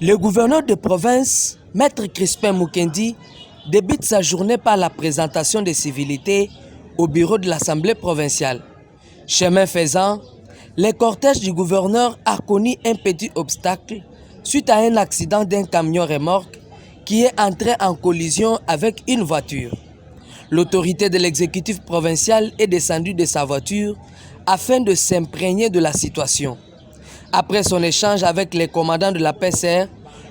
Le gouverneur de province, Maître Crispin Mukendi, débute sa journée par la présentation des civilités au bureau de l'Assemblée provinciale. Chemin faisant, le cortège du gouverneur a connu un petit obstacle suite à un accident d'un camion remorque qui est entré en collision avec une voiture. L'autorité de l'exécutif provincial est descendue de sa voiture afin de s'imprégner de la situation. Après son échange avec les commandants de la PCR,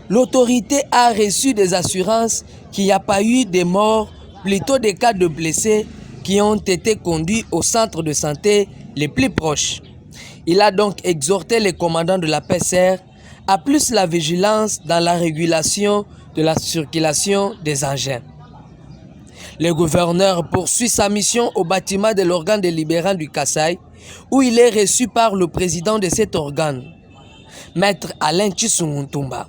l'autorité a reçu des assurances qu'il n'y a pas eu de morts, plutôt des cas de blessés qui ont été conduits au centre de santé les plus proches. Il a donc exhorté les commandants de la PCR à plus la vigilance dans la régulation de la circulation des engins. Le gouverneur poursuit sa mission au bâtiment de l'organe délibérant du Kasaï, où il est reçu par le président de cet organe, Maître Alain Tshisunguntumba.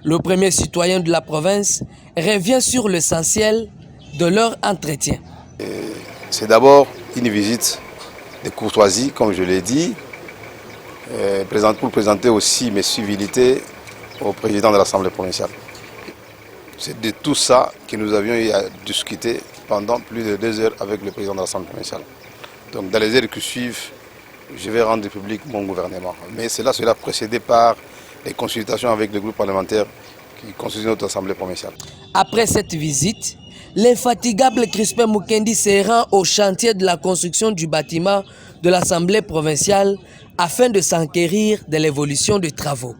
Le premier citoyen de la province revient sur l'essentiel de leur entretien. C'est d'abord une visite de courtoisie, comme je l'ai dit, pour présenter aussi mes civilités au président de l'Assemblée provinciale. C'est de tout ça que nous avions eu à discuter pendant plus de 2 heures avec le président de l'Assemblée provinciale. Donc dans les heures qui suivent, je vais rendre public mon gouvernement. Mais cela sera précédé par les consultations avec le groupe parlementaire qui constitue notre Assemblée provinciale. Après cette visite, l'infatigable Crispin Mukendi se rend au chantier de la construction du bâtiment de l'Assemblée provinciale afin de s'enquérir de l'évolution des travaux.